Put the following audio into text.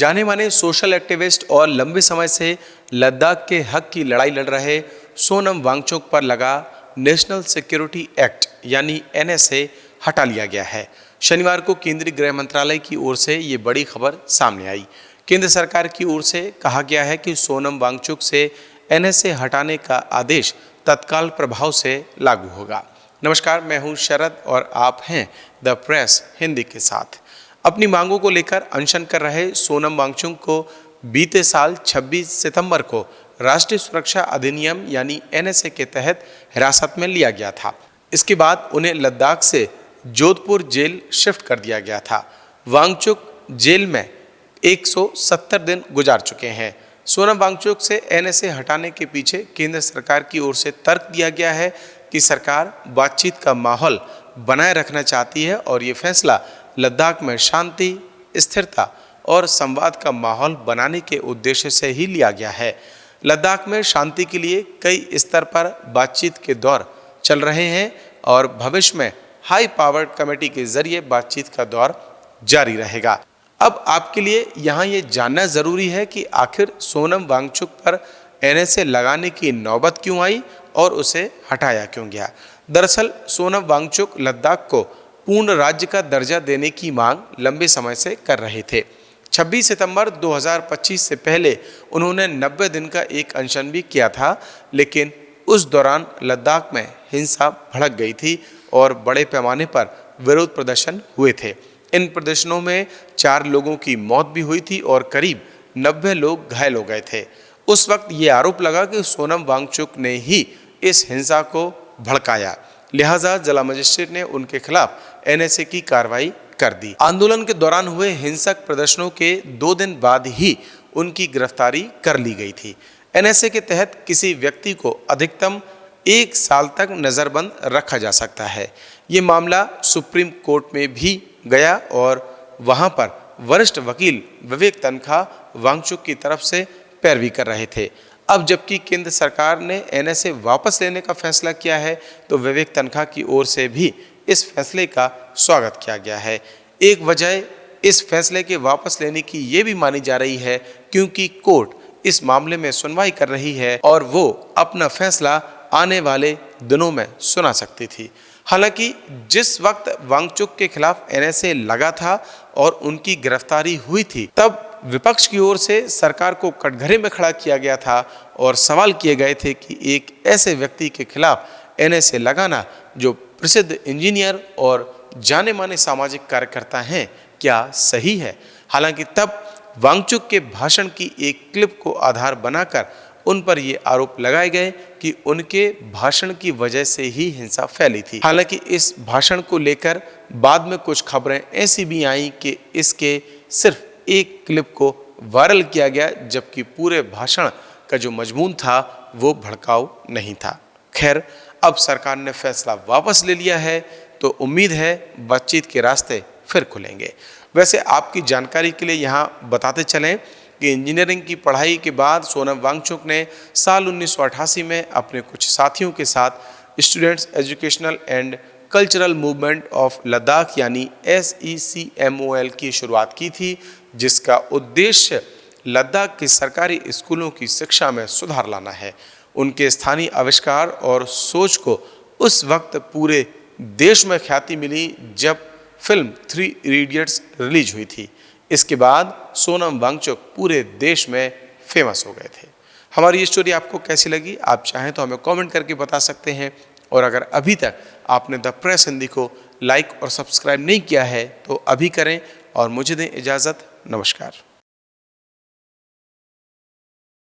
जाने माने social activist और लंबे समय से लद्दाख के हक की लड़ाई लड़ रहे सोनम वांगचुक पर लगा नेशनल सिक्योरिटी एक्ट यानी एनएसए हटा लिया गया है। शनिवार को केंद्रीय गृह मंत्रालय की ओर से ये बड़ी खबर सामने आई। केंद्र सरकार की ओर से कहा गया है कि सोनम वांगचुक से एनएसए हटाने का आदेश तत्काल प्रभाव से लागू होगा। नमस्कार, मैं हूं शरद और आप हैं द प्रेस हिंदी के साथ। अपनी मांगों को लेकर अनशन कर रहे सोनम वांगचुक को बीते साल 26 सितंबर को राष्ट्रीय सुरक्षा अधिनियम यानी एनएसए के तहत हिरासत में लिया गया था। इसके बाद उन्हें लद्दाख से जोधपुर जेल शिफ्ट कर दिया गया था। वांगचुक जेल में 170 दिन गुजार चुके हैं। सोनम वांगचुक से एनएसए हटाने के पीछे केंद्र सरकार की ओर से तर्क दिया गया है कि सरकार बातचीत का माहौल बनाए रखना चाहती है और ये फैसला लद्दाख में शांति, स्थिरता और संवाद का माहौल बनाने के उद्देश्य से ही लिया गया है। लद्दाख में शांति के लिए कई स्तर पर बातचीत के दौर चल रहे हैं और भविष्य में हाई पावर्ड कमेटी के जरिए बातचीत का दौर जारी रहेगा। अब आपके लिए यहाँ ये जानना जरूरी है कि आखिर सोनम वांगचुक पर एनएसए लगाने की नौबत क्यों आई और उसे हटाया क्यों गया। दरअसल सोनम वांगचुक लद्दाख को पूर्ण राज्य का दर्जा देने की मांग लंबे समय से कर रहे थे। 26 सितंबर 2025 से पहले उन्होंने 90 दिन का एक अनशन भी किया था, लेकिन उस दौरान लद्दाख में हिंसा भड़क गई थी और बड़े पैमाने पर विरोध प्रदर्शन हुए थे। इन प्रदर्शनों में 4 लोगों की मौत भी हुई थी और करीब 90 लोग घायल हो गए थे। उस वक्त ये आरोप लगा कि सोनम वांगचुक ने ही इस हिंसा को भड़काया, लिहाजा जिला मजिस्ट्रेट ने उनके खिलाफ एनएसए की कार्रवाई कर दी। आंदोलन के दौरान हुए हिंसक प्रदर्शनों के 2 दिन बाद ही उनकी गिरफ्तारी कर ली गई थी। एनएसए के तहत किसी व्यक्ति को अधिकतम 1 साल तक नजरबंद रखा जा सकता है। ये मामला सुप्रीम कोर्ट में भी गया और वहां पर वरिष्ठ वकील विवेक तन्खा वांगचुक की तरफ से पैरवी कर रहे थे। अब जबकि केंद्र सरकार ने एनएसए वापस लेने का फैसला किया है, तो विवेक तन्खा की ओर से भी इस फैसले का स्वागत किया गया है। एक वजह इस फैसले के वापस लेने की ये भी मानी जा रही है क्योंकि कोर्ट इस मामले में सुनवाई कर रही है और वो अपना फैसला आने वाले दिनों में सुना सकती थी। हालांकि जिस वक्त वांगचुक के खिलाफ एनएसए लगा था और उनकी गिरफ्तारी हुई थी, तब विपक्ष की ओर से सरकार को कटघरे में खड़ा किया गया था और सवाल किए गए थे कि एक ऐसे व्यक्ति के खिलाफ एनएसए लगाना जो प्रसिद्ध इंजीनियर और जाने माने सामाजिक कार्यकर्ता हैं, क्या सही है। हालांकि तब वांगचुक के भाषण की एक क्लिप को आधार बनाकर उन पर ये आरोप लगाए गए कि उनके भाषण की वजह से ही हिंसा फैली थी। हालांकि इस भाषण को लेकर बाद में कुछ खबरें ऐसी भी आईं कि इसके सिर्फ एक क्लिप को वायरल किया गया, जबकि पूरे भाषण का जो मजमून था वो भड़काऊ नहीं था। खैर, अब सरकार ने फैसला वापस ले लिया है, तो उम्मीद है बातचीत के रास्ते फिर खुलेंगे। वैसे आपकी जानकारी के लिए यहाँ बताते चलें कि इंजीनियरिंग की पढ़ाई के बाद सोनम वांगचुक ने साल 1988 में अपने कुछ साथियों के साथ students educational and cultural movement of Ladakh यानी SECMOL की शुरुआत की थी, जिसका उद्देश्य लद्दाख के सरकारी स्कूलों की शिक्षा में सुधार लाना है। उनके स्थानीय आविष्कार और सोच को उस वक्त पूरे देश में ख्याति मिली जब फिल्म 3 इडियट्स रिलीज हुई थी। इसके बाद सोनम वांगचुक पूरे देश में फेमस हो गए थे। हमारी ये स्टोरी आपको कैसी लगी, आप चाहें तो हमें कमेंट करके बता सकते हैं। और अगर अभी तक आपने द प्रेस हिंदी को लाइक और सब्सक्राइब नहीं किया है तो अभी करें और मुझे दें इजाज़त। नमस्कार।